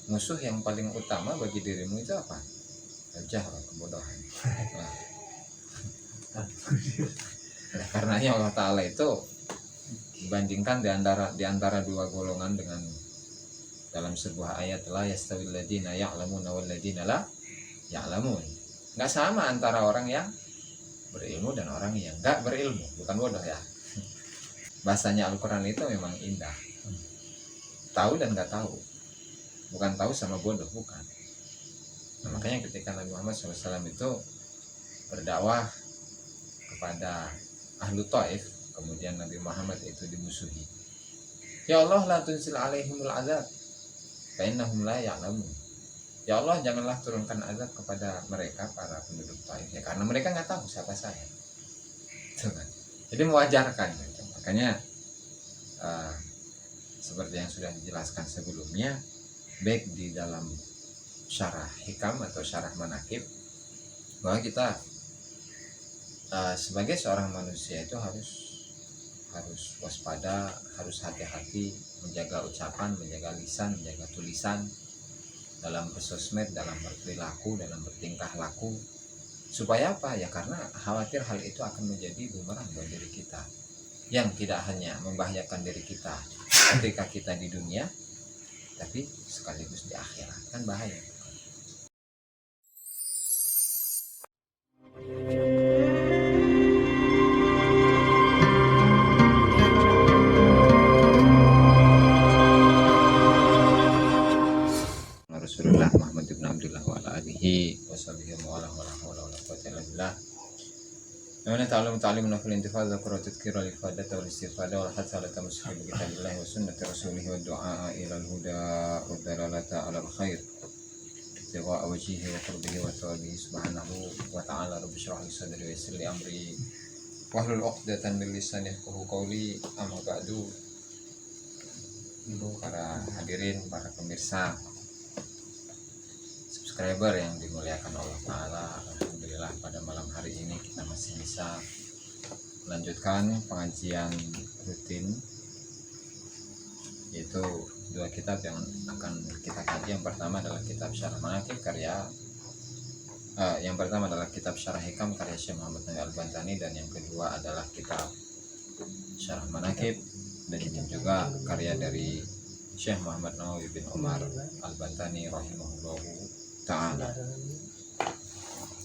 musuh yang paling utama bagi dirimu itu apa? Al-jahl, kebodohan. Nah, karenanya Allah Ta'ala itu bandingkan di antara dua golongan dengan dalam sebuah ayat, la yastawil ladina ya'lamuna wal ladina la ya'lamun. Nggak sama antara orang yang berilmu dan orang yang nggak berilmu, bukan bodoh ya. Bahasanya Al-Quran itu memang indah. Tahu dan nggak tahu, bukan tahu sama bodoh, bukan. Nah, makanya ketika Nabi Muhammad SAW itu berdakwah kepada ahlu Taif, kemudian Nabi Muhammad itu dimusuhi. Ya Allah, la tunzil alaihimul azab fa innahum la ya'lamun. Ya Allah, janganlah turunkan azab kepada mereka para penduduk Taif, ya karena mereka nggak tahu siapa saya. Jadi mewajarkan gitu. Makanya seperti yang sudah dijelaskan sebelumnya, baik di dalam syarah hikam atau syarah manakib, bahwa kita sebagai seorang manusia itu harus waspada, harus hati-hati menjaga ucapan, menjaga lisan, menjaga tulisan dalam bersosmed, dalam berperilaku, dalam bertingkah laku. Supaya apa? Ya karena khawatir hal itu akan menjadi bumerang buat diri kita, yang tidak hanya membahayakan diri kita ketika kita di dunia, tapi sekaligus di akhirat. Kan bahaya. Rasulullah Muhammad ibn Abdullah wa ala alihi wa sahbihi wa ala wala quwwata illa billah. Namanya ta'lim nafil intifad dzakara tadhkira lil fadata wal istifada wal hatta ala tamassuki bi kitabillah wa sunnati rasulih wa du'a ila al huda wa dalalata ala al khair tiwa wajhihi wa qurbihi wa tawabihi subhanahu wa ta'ala. Rabbi shrah li sadri wa yassir li amri wahlul 'uqdatan min lisani yafqahu qawli. Amma ba'du. Para hadirin, para pemirsa, subscriber yang dimuliakan Allah Ta'ala, alhamdulillah pada malam hari ini kita masih bisa melanjutkan pengajian rutin, yaitu dua kitab yang akan kita kaji. Yang pertama adalah kitab Syarah Manaqib yang pertama adalah kitab Syarah Hikam karya Syekh Muhammad Nawawi Al-Bantani, dan yang kedua adalah kitab Syarah Manaqib dan juga karya dari Syekh Muhammad Nawawi bin Umar Al-Bantani rahimahullahu ta'ala.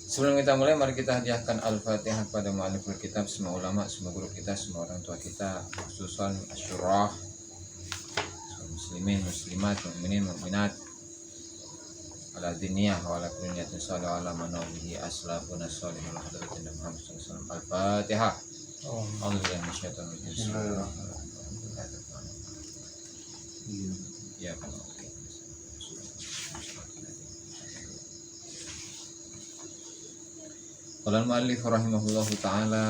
Sebelum kita mulai, mari kita hadiahkan Al-Fatihah pada mu'aliful kitab, semua ulama, semua guru kita, semua orang tua kita, khususan asyurah, muslimin, muslimat, mu'minin, mu'minat, ala diniyah wa ala kulliyatin salih ala manawihi aslafuna salih ala hadratin Muhammad SAW. Al-Fatihah. Alhamdulillah minasyaitonir rajim. Bismillahirrahmanirrahim. Ya Allah. Qala al-mu'allif rahimahullahu ta'ala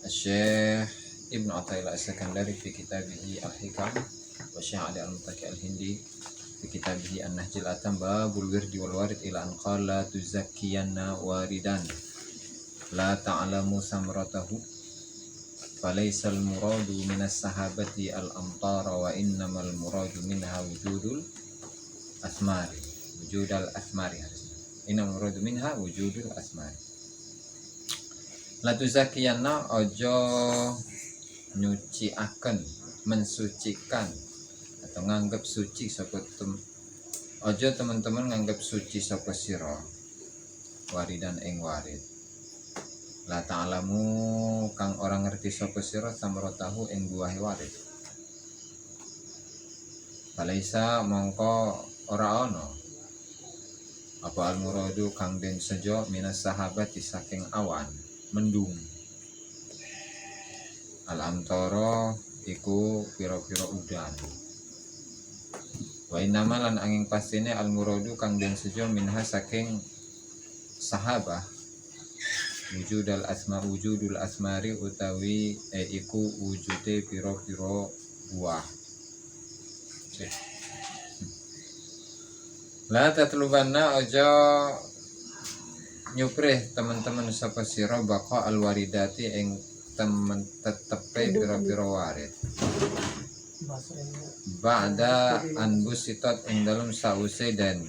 Syekh Ibn Athaillah As-Sakandari fi kitabihi Al-Hikam wa Syekh Ali Al-Muttaqi Al-Hindi fi kitabihi An-Nahjil Atam babul wirdi wal warid ila an qala tuzakkiyanna waridan la ta'lamu samratahu falaysal muradu minas sahabati al-amtara wa innamal muradu minha wujudul asmari inna muradu minha wujudul asmari. La tuzakiyanna, ojo nyuciaken, mensucikan atau nganggep suci sapa ojo teman-teman nganggep suci sapa sira waridan ing warid. La ta'lamu kang orang ngerti sapa sira samrotahu ing buahe warid. Falaisa mongko ora ana apa al-muradu kang den sejo minas sahabat saking awan mendung. Al-amtara iku pira-pira udan. Wa innama lan angin pastine al-muradu kang den sejo minha saking sahabah wujudul asmari utawi iku wujude pira-pira buah. La tatlubanna, ojo nyuprih teman-teman sapa sira baqa alwaridati ing temen tetepe pira-pira warid. ba'da an busitot ing dalam sause dan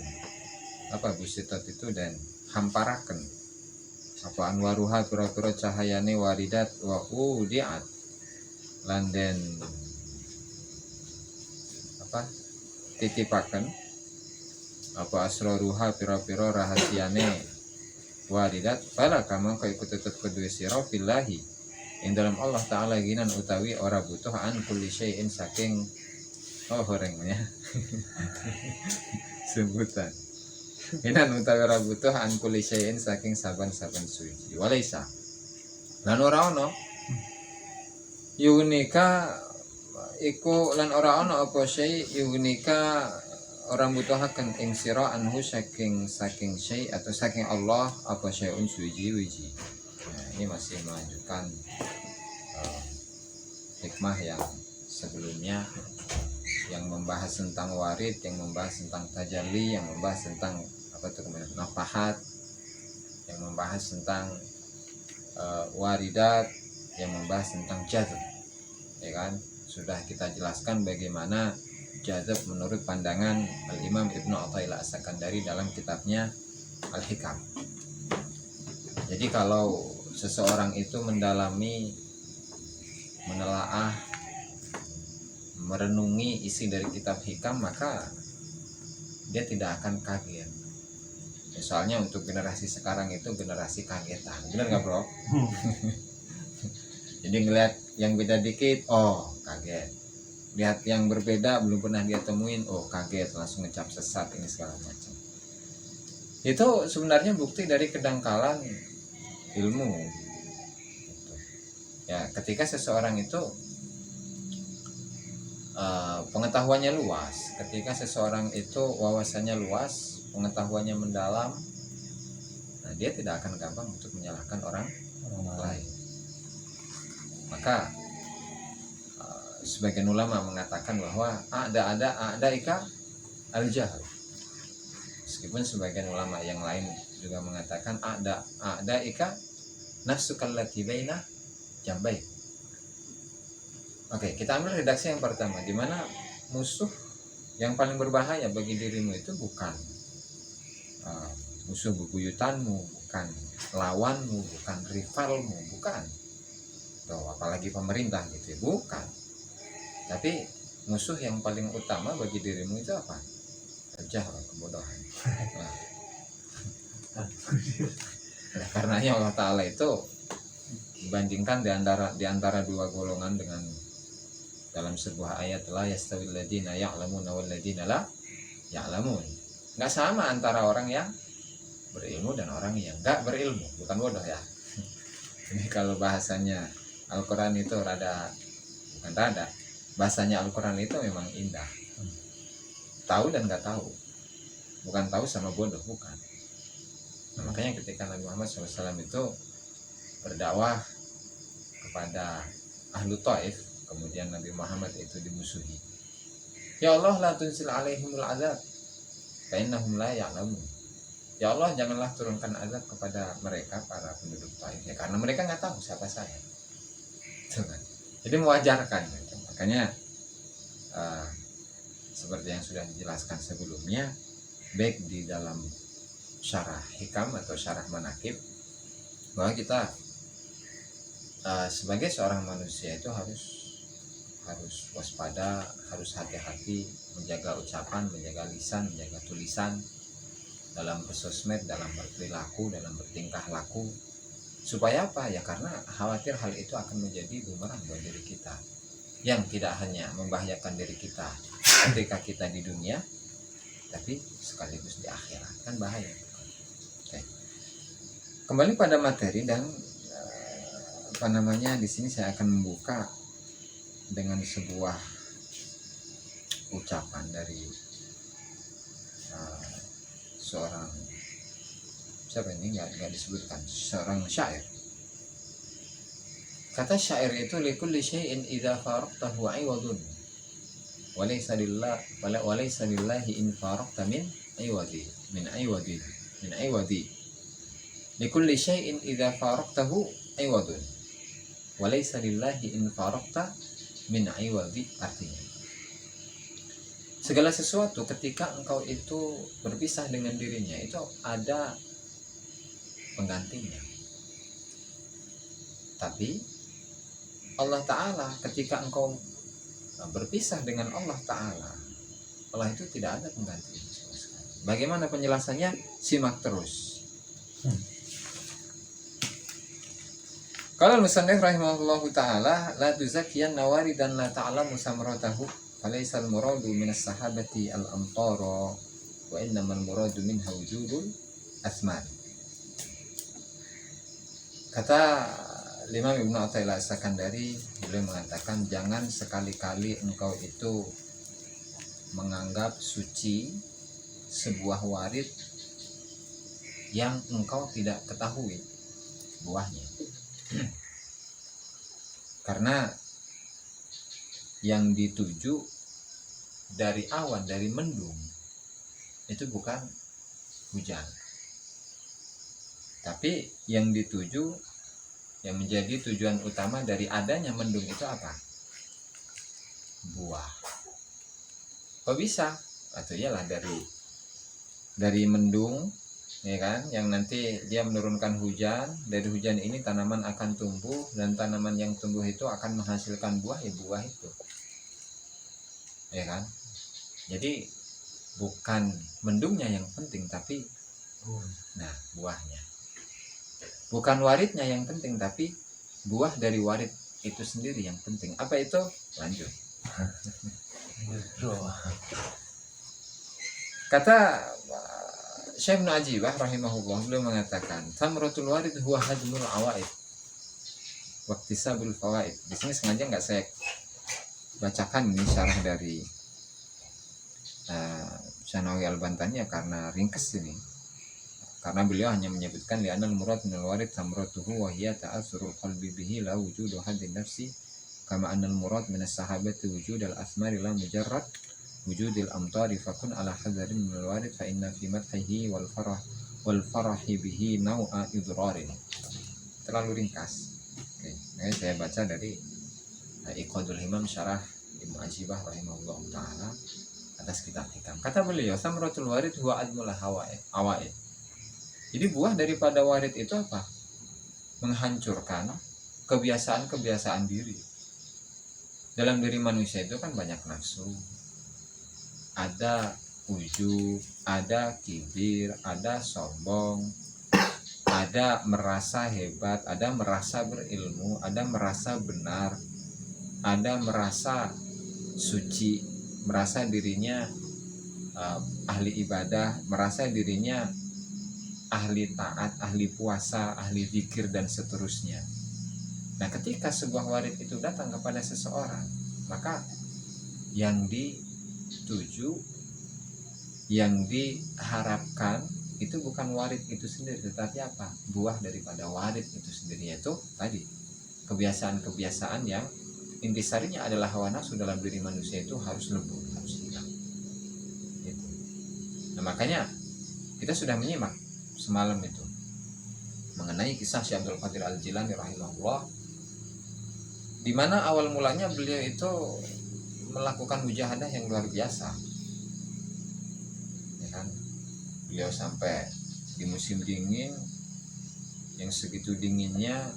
apa busitot itu dan hamparaken apa anwaruha pira-pira cahayane waridat wa udiat lan den apa titipaken apa asraruha pira-pira rahasiane waridat fala kama kaya tetep kedue sira fillahi ing dalam Allah taala ginan utawi ora butuh an kulli syai'in saking horengnya sebutan ginan utawi ora butuh an kulli syai'in saking saban-saban suci walaisa lan ora ono yunika iku lan ora ono apa syai yunika orang butuhaken ing sira anhu saking syai atau saking Allah apa syai'un suci. Nah, ini masih melanjutkan hikmah yang sebelumnya yang membahas tentang warid, yang membahas tentang tajalli, yang membahas tentang apa itu nafahat, yang membahas tentang waridat, yang membahas tentang jazb, ya kan? Sudah kita jelaskan bagaimana jazb menurut pandangan Al-Imam Ibnu Athaillah As-Sakandari dalam kitabnya Al-Hikam. Jadi kalau seseorang itu mendalami, menelaah, merenungi isi dari kitab Hikam, maka dia tidak akan kaget. Misalnya untuk generasi sekarang itu generasi kagetan, benar nggak bro? Jadi ngeliat yang beda dikit, oh kaget. Lihat yang berbeda belum pernah dia temuin, oh kaget, langsung ngecap sesat ini segala macam. Itu sebenarnya bukti dari kedangkalan ilmu. Ya, ketika seseorang itu pengetahuannya luas, ketika seseorang itu wawasannya luas, pengetahuannya mendalam, nah dia tidak akan gampang untuk menyalahkan orang lain. Maka sebagian ulama mengatakan bahwa ada ika al-jahl. Meskipun sebagian ulama yang lain juga mengatakan ada ika nafsukal lati baina jambai. Oke, kita ambil redaksi yang pertama, di mana musuh yang paling berbahaya bagi dirimu itu bukan musuh bebuyutanmu, bukan lawanmu, bukan rivalmu, bukan. Tuh, apalagi pemerintah gitu ya, bukan. Tapi musuh yang paling utama bagi dirimu itu apa? Jahl, kebodohan. Nah, karenanya Allah Ta'ala itu dibandingkan di antara dua golongan dengan dalam sebuah ayat la yastawil ladzina ya'lamuna wal ladzina la ya'lamun. Enggak sama antara orang yang berilmu dan orang yang enggak berilmu, bukan bodoh ya. Ini kalau bahasanya Al-Qur'an itu bahasanya Al-Qur'an itu memang indah. Tahu dan enggak tahu. Bukan tahu sama bodoh, bukan. Nah, makanya ketika Nabi Muhammad SAW itu berdakwah kepada ahlu Taif, kemudian Nabi Muhammad itu dimusuhi. Ya Allah, la tunzil alaihimul azab fa innahum la ya'lamun. Ya Allah, janganlah turunkan azab kepada mereka para penduduk Taif, ya karena mereka nggak tahu siapa saya. Jadi mewajarkan. Makanya seperti yang sudah dijelaskan sebelumnya, baik di dalam syarah Hikam atau syarah Manaqib, bahwa kita sebagai seorang manusia itu harus waspada, harus hati-hati menjaga ucapan, menjaga lisan, menjaga tulisan dalam bersosmed, dalam berperilaku, dalam bertingkah laku. Supaya apa? Ya karena khawatir hal itu akan menjadi bumerang buat diri kita, yang tidak hanya membahayakan diri kita ketika kita di dunia, tapi sekaligus di akhirat, kan bahaya. Oke. Kembali pada materi dan di sini saya akan membuka dengan sebuah ucapan dari seorang, siapa ini nggak disebutkan, seorang syair. Kata syair itu likulli syai'in idza faraqtahu 'iwadun wa laysa lillahi in faraqta min 'iwadi likulli syai'in idza faraqtahu 'iwadun wa laysa lillahi in faraqta min 'iwadi. Artinya Segala sesuatu ketika engkau itu berpisah dengan dirinya itu ada penggantinya. Tapi Allah Ta'ala ketika engkau berpisah dengan Allah Ta'ala, Allah itu tidak ada penggantinya sama sekali. Bagaimana penjelasannya? Simak terus. Kalau musannif rahimahullahu ta'ala, la tuzakkiyan nawari dan la ta'lamu samratahu falaisal muradu minas sahabati al-amtara wa innamal muradu minha wujudul asman. Kata Imam Ibnu Athaillah As-Sakandari, beliau mengatakan jangan sekali-kali engkau itu menganggap suci sebuah warid yang engkau tidak ketahui buahnya. Karena yang dituju dari awan, dari mendung itu bukan hujan, tapi yang dituju, yang menjadi tujuan utama dari adanya mendung itu apa? Buah. Kok bisa? Atau iyalah dari mendung, ya kan, yang nanti dia menurunkan hujan. Dari hujan ini tanaman akan tumbuh, dan tanaman yang tumbuh itu akan menghasilkan buah, ya buah itu, ya kan. Jadi bukan mendungnya yang penting, tapi buahnya. Bukan waridnya yang penting, tapi buah dari warid itu sendiri yang penting. Apa itu? Lanjut. Kata Syekh Ibnu Ajibah rahimahullah, beliau mengatakan samratul warid huwa hadmul awaid waqtisabul fawaid. Di sini sengaja nggak saya bacakan ini syarah dari Syanawi Al-Bantani ya, karena ringkes ini. Karena beliau hanya menyebutkan li'anal murad minal warid samratuhu wa hiya ta'assurul qalbi bihi la wujudu haddin nafsi kama annal murad minas sahabati wujudal asmari la mujarrad wujudil amtari fakun ala hadarin minal warid fa inna fi madhihi wal farahi bihi naw'a idrarin. Terlalu ringkas. Oke, nah saya baca dari Iqadul Himam syarah Ibnu Ajibah rahimahullah ta'ala atas kitab Hikam. Kata beliau samratul warid huwa admul awaid. Jadi buah daripada warid itu apa? Menghancurkan kebiasaan-kebiasaan diri. Dalam diri manusia itu kan banyak nafsu, ada ujub, ada kibir, ada sombong, ada merasa hebat, ada merasa berilmu, ada merasa benar, ada merasa suci, merasa dirinya ahli ibadah, merasa dirinya ahli taat, ahli puasa, ahli zikir, dan seterusnya. Nah, ketika sebuah warid itu datang kepada seseorang, maka yang dituju, yang diharapkan itu bukan warid itu sendiri, tetapi apa? Buah daripada warid itu sendiri, yaitu tadi kebiasaan-kebiasaan yang intisarinya adalah hawa nafsu dalam diri manusia itu harus lebur, harus hilang. Gitu. Nah, makanya kita sudah menyimak semalam itu mengenai kisah Syekh Abdul Qadir Al-Jilani rahimahullah, di mana awal mulanya beliau itu melakukan mujahadah yang luar biasa, ya kan? Beliau sampai di musim dingin yang segitu dinginnya,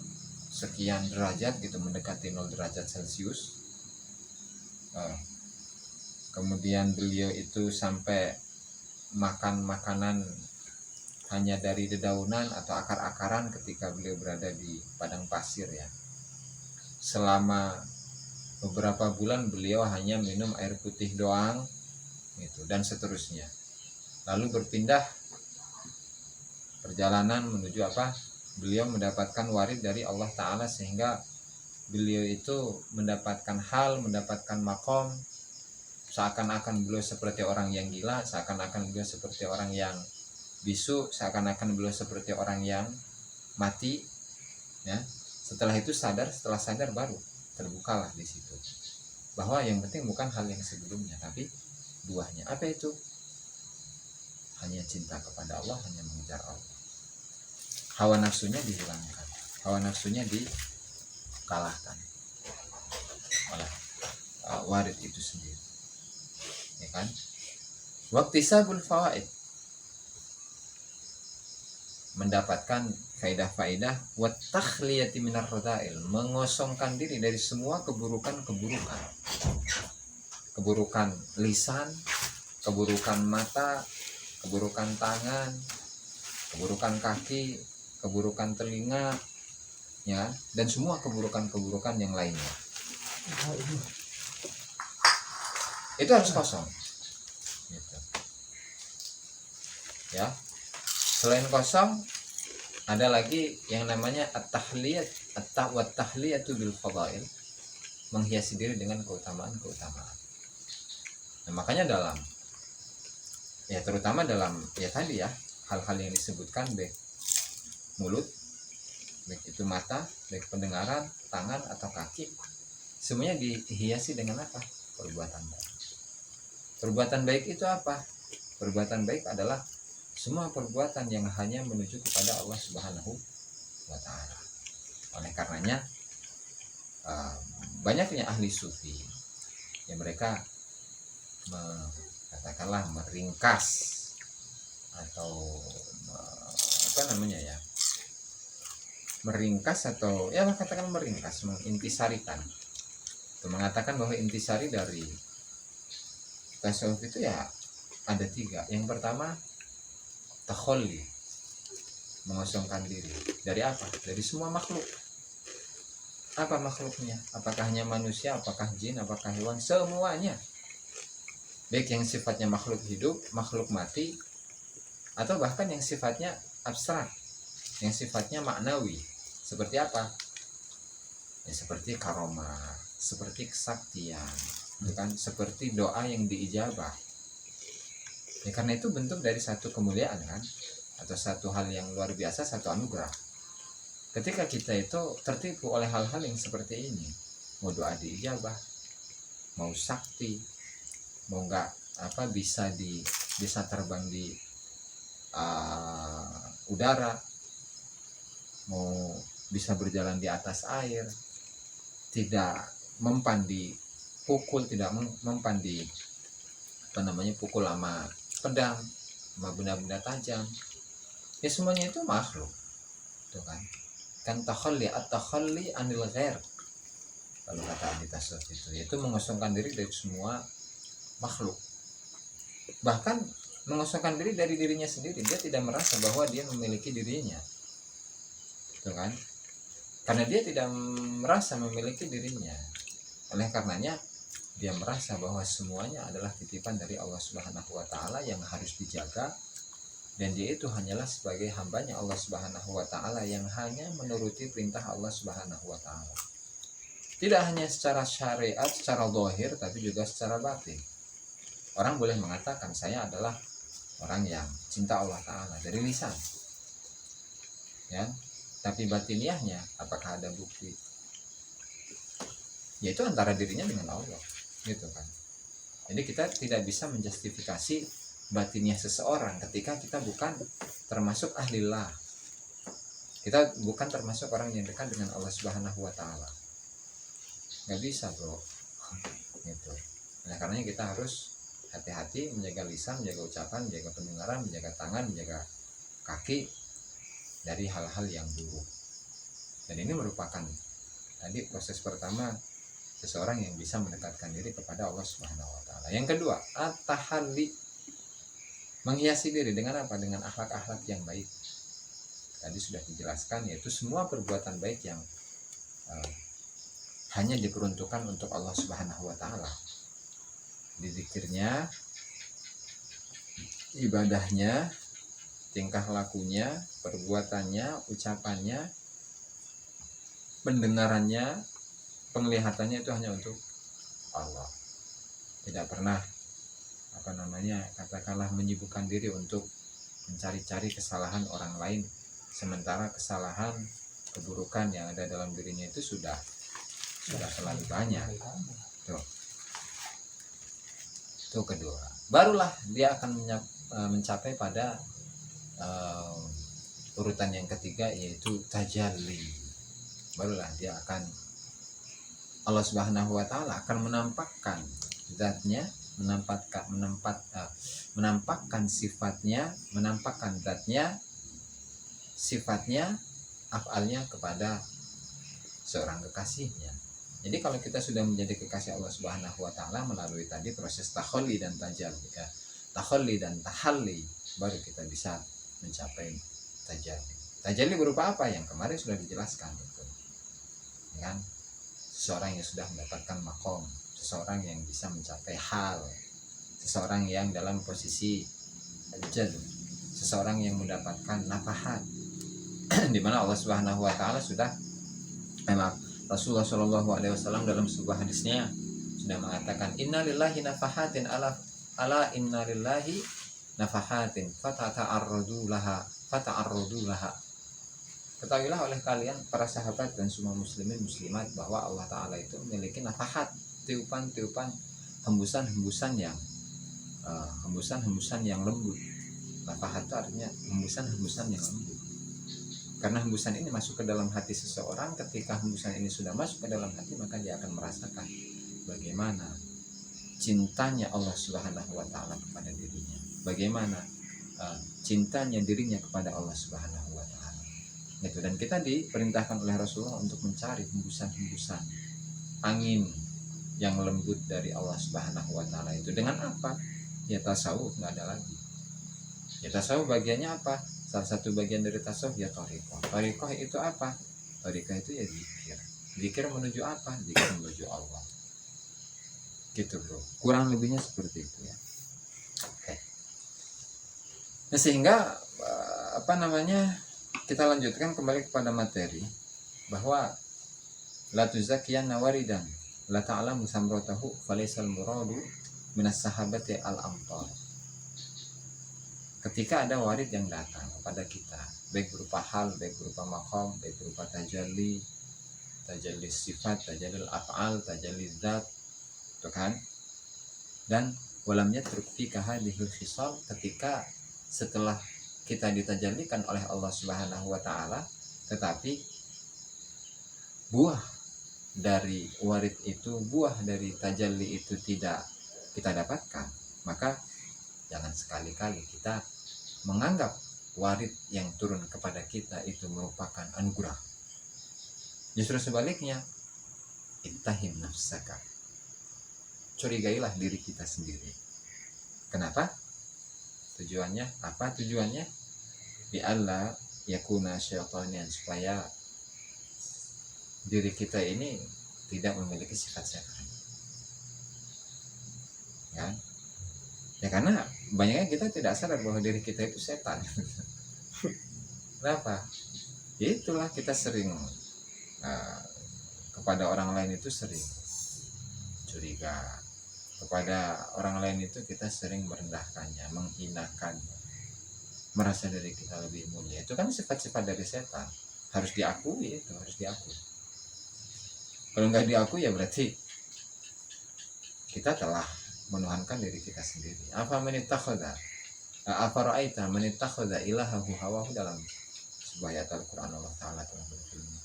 sekian derajat gitu, mendekati 0 derajat Celcius. Kemudian beliau itu sampai makan makanan hanya dari dedaunan atau akar-akaran ketika beliau berada di padang pasir ya. Selama beberapa bulan beliau hanya minum air putih doang gitu, dan seterusnya. Lalu berpindah perjalanan menuju apa? Beliau mendapatkan warid dari Allah Ta'ala, sehingga beliau itu mendapatkan hal, mendapatkan makom, seakan-akan beliau seperti orang yang gila, seakan-akan beliau seperti orang yang bisu, seakan-akan beliau seperti orang yang mati ya. Setelah itu setelah sadar baru terbukalah di situ bahwa yang penting bukan hal yang sebelumnya, tapi buahnya. Apa itu? Hanya cinta kepada Allah, hanya mengejar Allah. Hawa nafsunya dihilangkan, hawa nafsunya dikalahkan oleh warid itu sendiri. ya kan? Waqtisabul fawaid, mendapatkan faidah-faidah, wa takhliyati minar radha'il, mengosongkan diri dari semua keburukan-keburukan. Keburukan lisan, keburukan mata, keburukan tangan, keburukan kaki, keburukan telinga, ya, dan semua keburukan-keburukan yang lainnya. Itu harus kosong. Gitu. Ya. Selain kosong, ada lagi yang namanya at-tahliyat, at-tahliyatu bil fadail, menghiasi diri dengan keutamaan-keutamaan. Nah, makanya terutama dalam tadi ya, hal-hal yang disebutkan, baik mulut, baik itu mata, baik pendengaran, tangan atau kaki, semuanya dihiasi dengan apa? Perbuatan baik. Perbuatan baik itu apa? Perbuatan baik adalah semua perbuatan yang hanya menuju kepada Allah Subhanahu wa Ta'ala. Oleh karenanya banyaknya ahli sufi yang mereka katakanlah meringkas atau meringkas atau katakan meringkas, mengintisarikan, itu mengatakan bahwa intisari dari tasawuf itu ya ada 3. Yang pertama, takhalli, mengosongkan diri dari apa? Dari semua makhluk. Apa makhluknya? Apakah hanya manusia, apakah jin, apakah hewan? Semuanya, baik yang sifatnya makhluk hidup, makhluk mati, atau bahkan yang sifatnya abstrak, yang sifatnya maknawi. Seperti apa? Ya, seperti karomah, seperti kesaktian, bukan? Seperti doa yang diijabah. Ya, karena itu bentuk dari satu kemuliaan kan, atau satu hal yang luar biasa, satu anugerah. Ketika kita itu tertipu oleh hal-hal yang seperti ini, mau doa diijabah, mau sakti, mau bisa terbang di udara, mau bisa berjalan di atas air, tidak mempan dipukul, tidak mempan di pukul sama pedang, sama benda-benda tajam, ya semuanya itu makhluk, tuh kan takhalli anil ghair, kalau kata ahli tasawuf itu, yaitu mengosongkan diri dari semua makhluk, bahkan mengosongkan diri dari dirinya sendiri. Dia tidak merasa bahwa dia memiliki dirinya, tuh kan, karena dia tidak merasa memiliki dirinya. Oleh karenanya dia merasa bahwa semuanya adalah titipan dari Allah Subhanahu wa Ta'ala yang harus dijaga, dan dia itu hanyalah sebagai hambanya Allah Subhanahu wa Ta'ala yang hanya menuruti perintah Allah Subhanahu wa Ta'ala, tidak hanya secara syariat, secara zahir, tapi juga secara batin. Orang boleh mengatakan saya adalah orang yang cinta Allah Ta'ala dari lisan, ya, tapi batiniahnya apakah ada bukti? Yaitu antara dirinya dengan Allah, gitu kan. Jadi kita tidak bisa menjustifikasi batiniah seseorang ketika kita bukan termasuk ahlillah, kita bukan termasuk orang yang dekat dengan Allah Subhanahu wa Ta'ala. Nggak bisa, bro, gitu. Nah, karenanya kita harus hati-hati menjaga lisan, menjaga ucapan, menjaga pendengaran, menjaga tangan, menjaga kaki dari hal-hal yang buruk. Dan ini merupakan tadi proses pertama seseorang yang bisa mendekatkan diri kepada Allah Subhanahu wa Ta'ala. Yang kedua, at-tahalli, menghiasi diri dengan apa? Dengan akhlak-akhlak yang baik. Tadi sudah dijelaskan, yaitu semua perbuatan baik yang hanya diperuntukkan untuk Allah Subhanahu wa Ta'ala. Di zikirnya, ibadahnya, tingkah lakunya, perbuatannya, ucapannya, pendengarannya, penglihatannya itu hanya untuk Allah. Tidak pernah katakanlah menyibukkan diri untuk mencari-cari kesalahan orang lain, sementara kesalahan, keburukan yang ada dalam dirinya itu sudah terlalu banyak. Itu kedua. Barulah dia akan mencapai pada urutan yang ketiga, yaitu tajalli. Barulah dia akan, Allah Subhanahu wa Ta'ala akan menampakkan zatnya menampakkan sifatnya, menampakkan zatnya, sifatnya, afalnya kepada seorang kekasihnya. Jadi kalau kita sudah menjadi kekasih Allah Subhanahu wa taala melalui tadi proses takhalli dan tajalli, takhalli dan tahalli, baru kita bisa mencapai tajalli. Tajalli berupa apa yang kemarin sudah dijelaskan, gitu. Ya kan? Seseorang yang sudah mendapatkan makom, seseorang yang bisa mencapai hal, seseorang yang dalam posisi ajal, seseorang yang mendapatkan nafahat, di mana Allah Subhanahu wa taala sudah, Rasulullah Shallallahu alaihi wasallam dalam sebuah hadisnya sudah mengatakan, innalillahi nafahatin ala innalillahi nafahatin fata'arradu laha. Ketahuilah oleh kalian para sahabat dan semua muslimin muslimat bahwa Allah taala itu memiliki nafahat, tiupan-tiupan, hembusan-hembusan yang lembut. Nafahat itu artinya hembusan-hembusan yang lembut. Karena hembusan ini masuk ke dalam hati seseorang, ketika hembusan ini sudah masuk ke dalam hati, maka dia akan merasakan bagaimana cintanya Allah Subhanahu wa taala kepada dirinya. Bagaimana cintanya dirinya kepada Allah Subhanahu wa taala. Gitu. Dan kita diperintahkan oleh Rasulullah untuk mencari hembusan-hembusan angin yang lembut dari Allah Subhanahu wa taala itu. Dengan apa? Ya tasawuf, enggak ada lagi. Ya tasawuf bagiannya apa? Salah satu bagian dari tasawuf ya thariqah. Thariqah itu apa? Thariqah itu ya zikir. Zikir menuju apa? Zikir menuju Allah. Gitu bro. Kurang lebihnya seperti itu ya. Oke. Nah sehingga kita lanjutkan kembali kepada materi bahwa la tuzakiyanna waridan la ta'lamu samratahu falaisal muradu minas sahabati al-amtar. Ketika ada warid yang datang kepada kita, baik berupa hal, baik berupa maqam, baik berupa tajalli sifat, tajalli af'al, tajalli zat, itu kan? Dan walam yatruk fika hadhil khisal, ketika setelah kita ditajallikan oleh Allah Subhanahu wa taala, tetapi buah dari warid itu, buah dari tajalli itu tidak kita dapatkan, maka jangan sekali-kali kita menganggap warid yang turun kepada kita itu merupakan anugerah. Justru sebaliknya, ittahim nafsaka, curigailah diri kita sendiri. Kenapa? Tujuannya apa? Tujuannya bi alla yakuna syaitanian, supaya diri kita ini tidak memiliki sifat setan. Ya. Ya karena banyaknya kita tidak sadar bahwa diri kita itu setan. Kenapa? Ya itulah kita sering kepada orang lain itu sering curiga, kepada orang lain itu kita sering merendahkannya, menghinakannya, merasa diri kita lebih mulia. Itu kan sifat-sifat dari setan, harus diakui, itu harus diakui. Kalau nggak diakui ya berarti kita telah menuhankan diri kita sendiri. Apa ra'aita man ittakhadha ilahahu hawahu, dalam sebuah ayat Al-Qur'an Allah taala telah berfirman,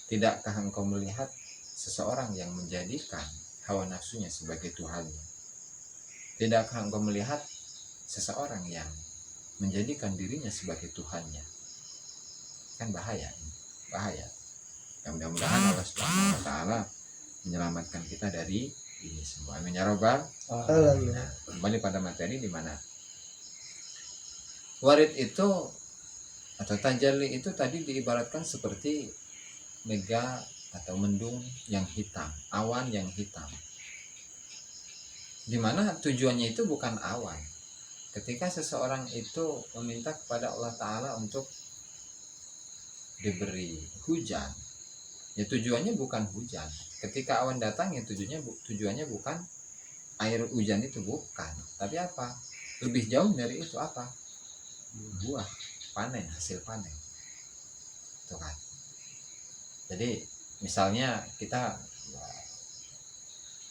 tidakkah engkau melihat seseorang yang menjadikan hawa nafsunya sebagai tuhannya? Tidakkah engkau melihat seseorang yang menjadikan dirinya sebagai tuhannya? Kan bahaya. Ya, mudah-mudahan Allah Subhanahu wa taala menyelamatkan kita dari ini semua. Amin ya robbal alamin. Nah, kembali pada materi di mana warid itu atau tajalli itu tadi diibaratkan seperti mega atau mendung yang hitam, awan yang hitam. Di mana tujuannya itu bukan awan. Ketika seseorang itu meminta kepada Allah taala untuk diberi hujan, ya tujuannya bukan hujan. Ketika awan datang ya tujuannya bukan air hujan, itu bukan. Tapi apa? Lebih jauh dari itu apa? Buah, panen, hasil panen. Itu kan. Jadi misalnya kita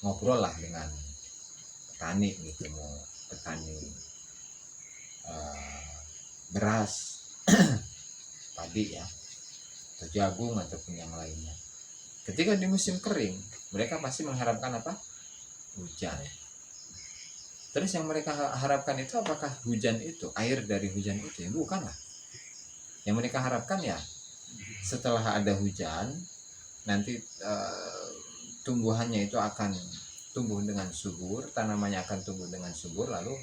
ngobrol lah dengan petani gitu, mau petani beras, padi ya, atau jagung ataupun yang lainnya. Ketika di musim kering, mereka pasti mengharapkan apa? Hujan. Terus yang mereka harapkan itu apakah hujan itu, air dari hujan itu? Ya bukanlah. Yang mereka harapkan ya setelah ada hujan nanti tumbuhannya itu akan tumbuh dengan subur, tanamannya akan tumbuh dengan subur, lalu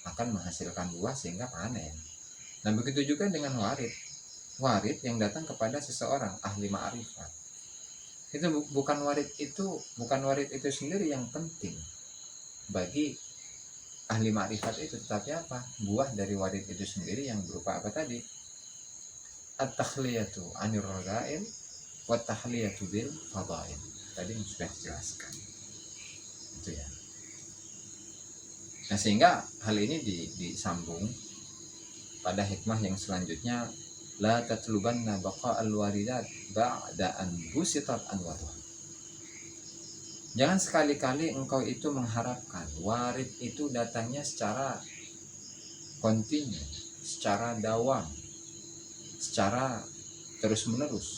akan menghasilkan buah sehingga panen. Nah begitu juga dengan warid yang datang kepada seseorang ahli ma'rifat. Itu bukan warid itu sendiri yang penting bagi ahli ma'rifat itu, tetapi apa? Buah dari warid itu sendiri yang berupa apa tadi? At-takhliyatu 'anir radha'il wa tahliyatu bil fadha'il. Tadi sudah dijelaskan. Itu ya. Nah, sehingga hal ini disambung pada hikmah yang selanjutnya, la tatlubanna baqa'al waridat ba'da an busitat anwaruha. Jangan sekali-kali engkau itu mengharapkan warid itu datangnya secara kontinu, secara dawam, secara terus-menerus.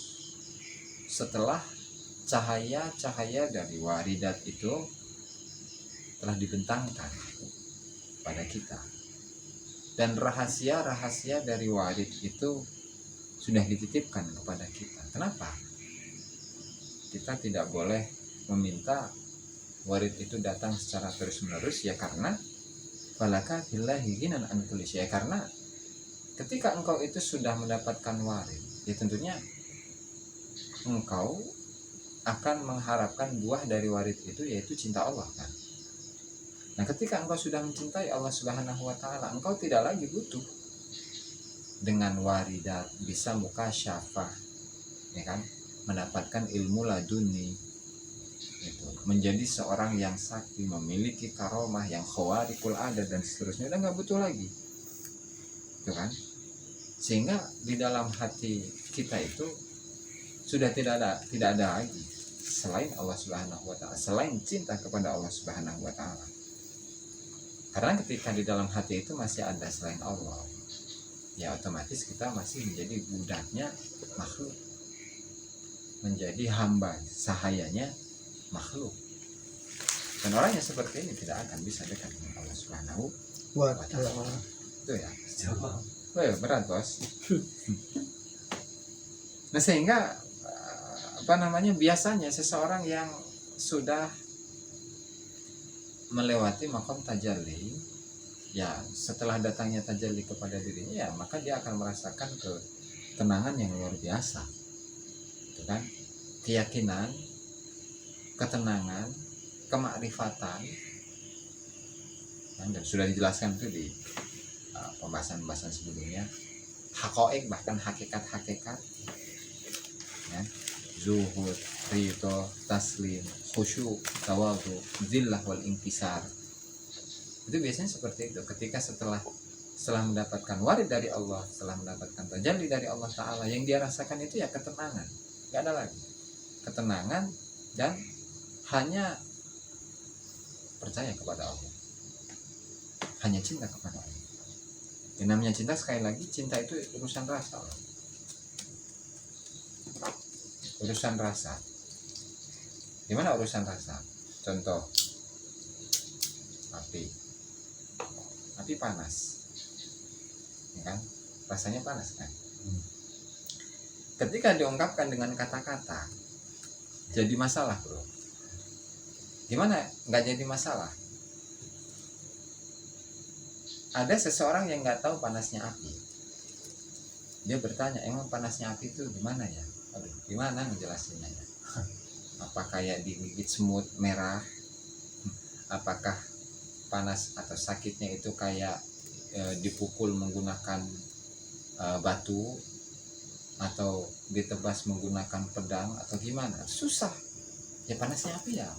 Setelah cahaya-cahaya dari waridat itu telah dibentangkan pada kita, dan rahasia-rahasia dari warid itu sudah dititipkan kepada kita. Kenapa? Kita tidak boleh meminta warid itu datang secara terus-menerus, ya karena falaka billahi ghinan an kulli syai. Karena ketika engkau itu sudah mendapatkan warid, ya tentunya engkau akan mengharapkan buah dari warid itu, yaitu cinta Allah kan. Nah, ketika engkau sudah mencintai Allah Subhanahu wa taala, engkau tidak lagi butuh dengan waridat bisa mukasyafah, ya kan? Mendapatkan ilmu laduni itu, menjadi seorang yang sakti, memiliki karomah yang khawarikul adat dan seterusnya, udah nggak butuh lagi. Itu kan? Sehingga di dalam hati kita itu sudah tidak ada lagi selain Allah Subhanahu wa taala, selain cinta kepada Allah Subhanahu wa taala. Karena ketika di dalam hati itu masih ada selain Allah, ya otomatis kita masih menjadi budaknya makhluk, menjadi hamba sahayanya makhluk. Dan orang yang seperti ini tidak akan bisa dekat dengan Allah Subhanahu wa taala. Itu ya. Oh ya, berat bos. Nah, sehingga biasanya seseorang yang sudah melewati makom tajalli, ya setelah datangnya tajalli kepada dirinya, ya maka dia akan merasakan ketenangan yang luar biasa, itu kan, keyakinan, ketenangan, kemakrifatan, dan sudah dijelaskan itu di pembahasan sebelumnya, haqaiq, bahkan hakikat-hakikat, ya, zuhud, ridho, taslim, khusyuk, tawadhu, zillah wal inkisar. Itu biasanya seperti itu. Ketika setelah mendapatkan warid dari Allah, setelah mendapatkan tajalli dari Allah Ta'ala, yang dia rasakan itu ya ketenangan. Gak ada lagi ketenangan dan hanya percaya kepada Allah, hanya cinta kepada Allah. Yang namanya cinta, sekali lagi, cinta itu urusan rasa, urusan rasa. Gimana urusan rasa? Contoh, api panas, ya kan? Rasanya panas kan? Ketika diungkapkan dengan kata-kata, jadi masalah, bro. Gimana nggak jadi masalah? Ada seseorang yang nggak tahu panasnya api. Dia bertanya, emang panasnya api itu gimana ya? Aduh, gimana ngejelasinnya ya? Apa kayak digigit semut merah? Apakah panas atau sakitnya itu kayak dipukul menggunakan batu, atau ditebas menggunakan pedang, atau gimana? Susah. Ya panasnya api ya.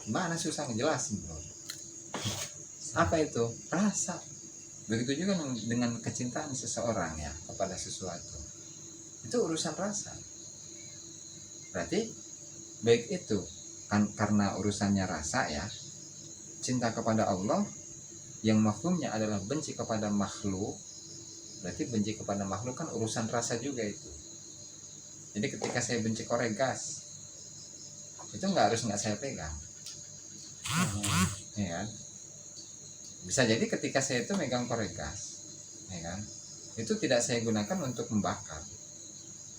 Gimana susah ngejelasin, bro? Apa itu? Rasa. Begitu juga dengan kecintaan seseorang ya kepada sesuatu. Itu urusan rasa. Berarti baik itu kan karena urusannya rasa ya. Cinta kepada Allah yang mafhumnya adalah benci kepada makhluk. Berarti benci kepada makhluk kan urusan rasa juga itu. Jadi ketika saya benci korek gas, itu nggak saya pegang, ya kan? Bisa jadi ketika saya itu megang korek gas, ya kan, itu tidak saya gunakan untuk membakar,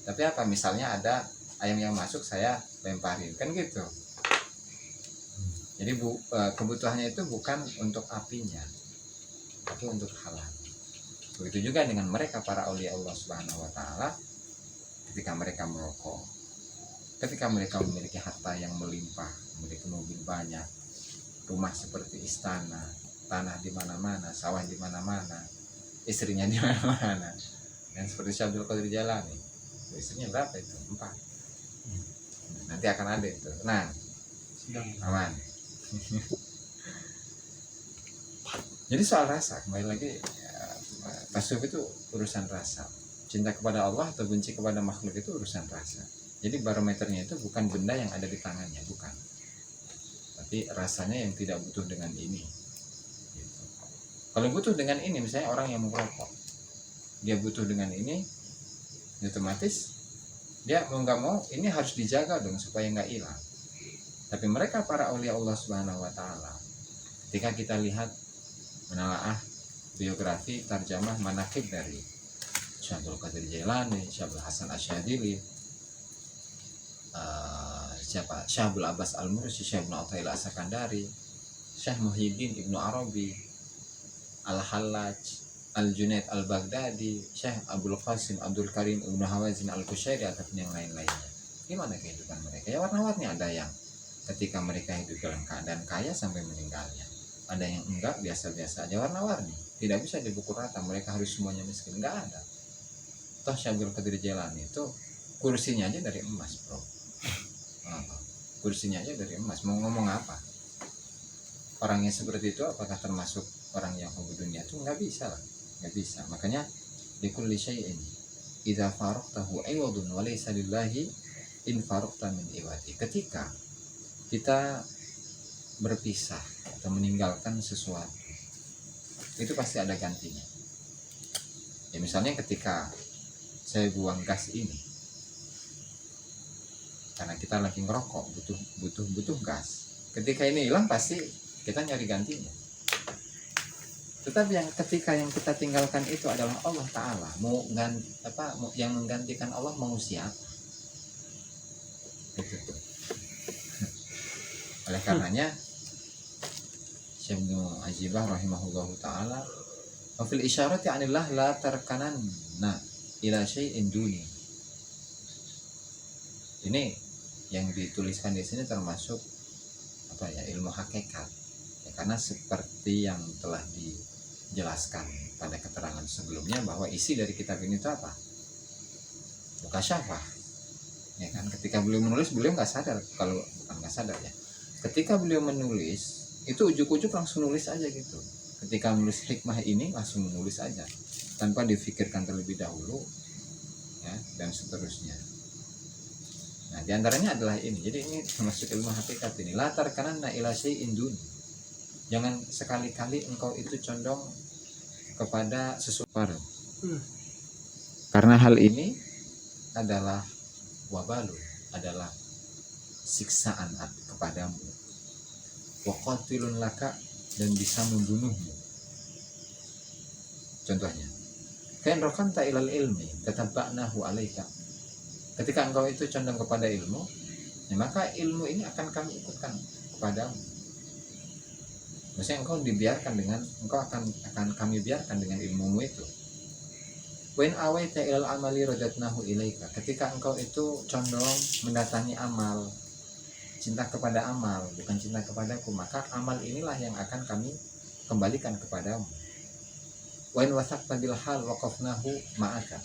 tapi apa, misalnya ada ayam yang masuk saya lemparin kan gitu. Jadi kebutuhannya itu bukan untuk apinya, tapi untuk halal. Begitu juga dengan mereka para aulia Allah Subhanahu wa taala, ketika mereka merokok, ketika mereka memiliki harta yang melimpah, memiliki mobil banyak, rumah seperti istana, tanah di mana-mana, sawah di mana-mana, istrinya di mana-mana. Dan seperti Syekh Abdul Qadir Jalani, istrinya berapa itu? 4. Nanti akan ada itu. Nah, aman. Jadi soal rasa, kembali lagi, tasawuf itu urusan rasa. Cinta kepada Allah atau benci kepada makhluk itu urusan rasa. Jadi barometernya itu bukan benda yang ada di tangannya, bukan, tapi rasanya yang tidak butuh dengan ini gitu. Kalau butuh dengan ini, misalnya orang yang merokok, dia butuh dengan ini, otomatis dia mau nggak mau ini harus dijaga dong supaya nggak hilang. Tapi mereka para aulia Allah Subhanahu wa taala, ketika kita lihat menelaah biografi tarjamah manaqib dari Syekh Abdul Qadir Jailani, Syekh Abdul Hasan Asyadili, Syekh Abdul Abbas Al-Mursi, Syekh Ibnu Athaillah As-Sakandari, Syekh Muhyiddin Ibnu Arabi, Al-Hallaj, Al-Junaid Al-Baghdadi, Syekh Abdul Qasim Abdul Karim Ibnu Hawazin Al-Qushairi ataupun yang lain-lainnya. Gimana kehidupan mereka? Ya warna-warni, ada yang ketika mereka hidup dalam keadaan kaya sampai meninggalnya, ada yang enggak, biasa-biasa aja, warna-warni, tidak bisa dipukul rata mereka harus semuanya miskin, enggak ada. Toh Syekh Abdul Qadir Jailani itu kursinya aja dari emas, bro. Kursinya aja dari emas, mau ngomong apa? Orangnya seperti itu apakah termasuk orang yang hobi dunia? Itu nggak bisa lah, nggak bisa. Makanya likulli syai'in idza faraqtahu iwadun wa laysa lillahi in faraqta min iwadi. Ketika kita berpisah atau meninggalkan sesuatu, itu pasti ada gantinya. Ya misalnya ketika saya buang gas ini, karena kita lagi ngerokok, butuh gas. Ketika ini hilang pasti kita nyari gantinya. Tetapi ketika yang kita tinggalkan itu adalah Allah Ta'ala, yang menggantikan Allah mau siapa? Gitu. Oleh karenanya Syekh Ibnu Ajibah rahimahullahu ta'ala, wa fil isyarati 'anillah la tarkananna ila syai'in duni. Ini yang dituliskan di sini termasuk ilmu hakikat. Ya, karena seperti yang telah dijelaskan pada keterangan sebelumnya bahwa isi dari kitab ini itu apa? Mukasyafah. Ya kan, ketika beliau menulis, beliau nggak sadar, ketika beliau menulis itu ujuk-ujuk langsung nulis aja gitu. Ketika menulis hikmah ini langsung menulis aja tanpa difikirkan terlebih dahulu, ya, dan seterusnya. Nah, diantaranya adalah ini. Jadi ini termasuk ilmu hakikat ini. Latar kanan ila syai'in dun. Jangan sekali-kali engkau itu condong kepada sesuatu. Karena hal ini adalah wabalu, adalah siksaan kepadamu. Wa qatilun laka, dan bisa membunuhmu. Contohnya, kain rokanta ilal ilmi tatabba'nahu alaika. Ketika engkau itu condong kepada ilmu, ya maka ilmu ini akan kami ikutkan kepadamu. Maksudnya engkau akan kami biarkan dengan ilmumu itu. Wen awaita ilal amali radatnahu ilaika. Ketika engkau itu condong mendatangi amal, cinta kepada amal, bukan cinta kepadaku, maka amal inilah yang akan kami kembalikan kepadamu. Wen wasaqta bil hal waqafnahu ma'aka.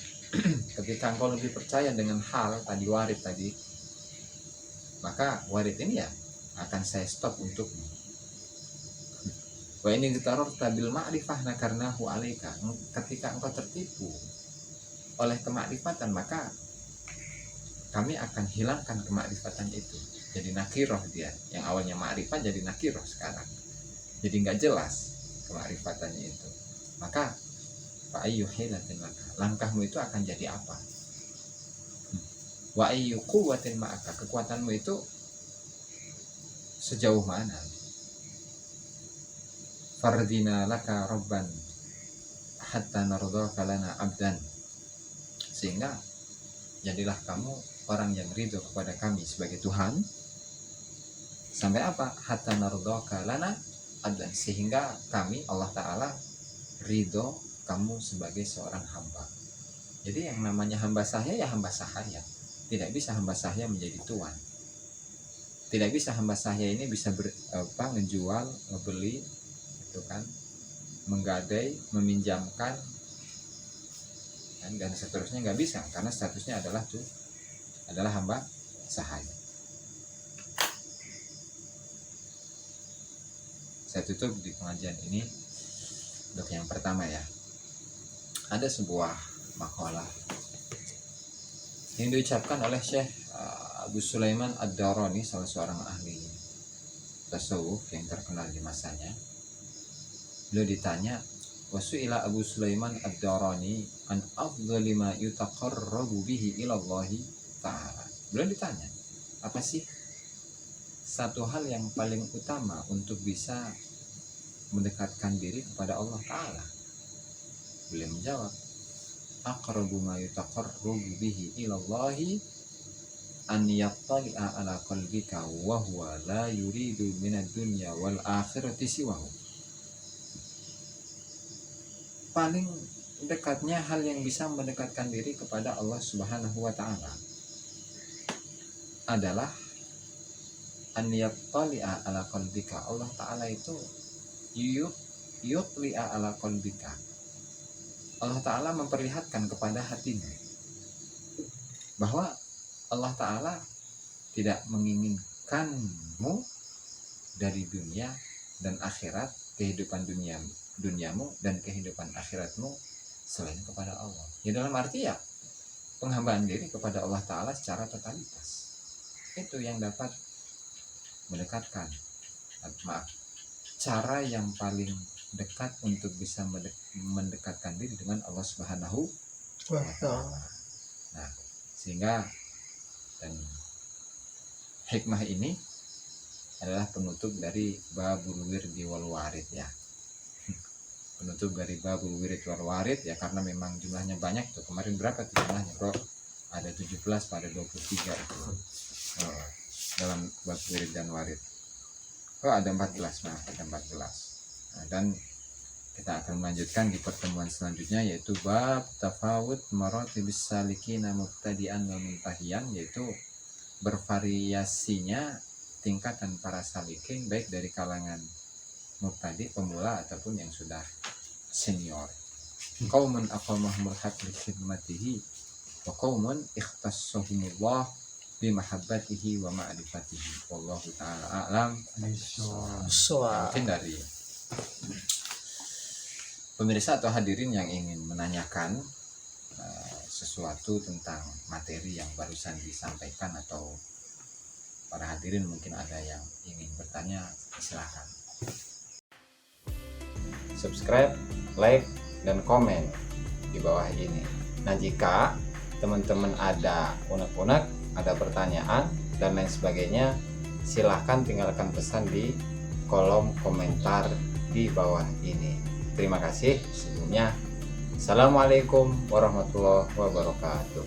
Ketika engkau lebih percaya dengan hal tadi, warid tadi, maka warid ini ya akan saya stop untukmu. Wa ini ditaruh tabil ma'rifah nakarnahu alaika. Ketika engkau tertipu oleh kemakrifatan, maka kami akan hilangkan kemakrifatan itu. Jadi nakiroh dia, yang awalnya ma'rifah jadi nakiroh sekarang. Jadi nggak jelas kemakrifatannya itu. Maka wa ayyu hilatin laka, langkahmu itu akan jadi apa? Wa ayyu quwwatin ma'aka, kekuatanmu itu sejauh mana? fardina laka rabban hatta nardaka lana abdan, sehingga jadilah kamu orang yang ridho kepada kami sebagai Tuhan sampai apa? Hatta nardaka lana abdan, sehingga kami Allah Ta'ala ridho kamu sebagai seorang hamba. Jadi yang namanya hamba sahaya ya hamba sahaya. Tidak bisa hamba sahaya menjadi tuan. Tidak bisa hamba sahaya ini bisa ngejual, ngebeli, itu kan, menggadai, meminjamkan, dan seterusnya, nggak bisa karena statusnya adalah hamba sahaya. Saya tutup di pengajian ini untuk yang pertama ya. Ada sebuah makalah yang diucapkan oleh Syekh Abu Sulaiman Ad-Darani, salah seorang ahli tasawuf yang terkenal di masanya. Beliau ditanya, wasu'ila Abu Sulaiman Ad-Darani an afdhali ma yutaqarrabu bihi ila Allah Ta'ala. Beliau ditanya, apa sih satu hal yang paling utama untuk bisa mendekatkan diri kepada Allah Ta'ala? Beliau menjawab, aqrabu ma yutaqarrabu bihi ila Allah an yattali'a ala qalbika wa huwa la yuridu minad dunya wal akhirati siwahu. Paling dekatnya hal yang bisa mendekatkan diri kepada Allah Subhanahu wa Ta'ala adalah an yattali'a ala qalbika. Allah Ta'ala itu yutli'a ala qalbika. Allah Ta'ala memperlihatkan kepada hatimu bahwa Allah Ta'ala tidak menginginkanmu dari dunia dan akhirat, kehidupan duniamu dan kehidupan akhiratmu selain kepada Allah. Ya dalam arti ya penghambaan diri kepada Allah Ta'ala secara totalitas. Itu yang dapat mendekatkan. Cara yang paling dekat untuk bisa mendekatkan diri dengan Allah Subhanahu wa Ta'ala. Nah, sehingga dan hikmah ini adalah penutup dari babul wirdi wal warid ya. Penutup dari babul wirid wal warid ya, karena memang jumlahnya banyak tuh. Kemarin berapa tuh jumlahnya, Bro? Ada 17 pada 23 itu. Dalam bab wirid dan warid. Ada 14, nah ada 14. Nah, dan kita akan melanjutkan di pertemuan selanjutnya, yaitu bab tafawut maratibis salikina mubtadi'an wa muntahiyan, yaitu bervariasinya tingkatan para salikin baik dari kalangan mubtadi, pemula, ataupun yang sudah senior. Qaumun aqamahumul haq li khidmatihi wa qaumun ikhtassahumullah bi mahabbatihi wa ma'rifatihi. Wallahu ta'ala a'lam. Mungkin dari pemirsa atau hadirin yang ingin menanyakan sesuatu tentang materi yang barusan disampaikan, atau para hadirin mungkin ada yang ingin bertanya, silakan. Subscribe, like, dan komen di bawah ini. Nah, jika teman-teman ada unek-unek, ada pertanyaan dan lain sebagainya, silahkan tinggalkan pesan di kolom komentar di bawah ini. Terima kasih sebelumnya. Assalamualaikum warahmatullahi wabarakatuh.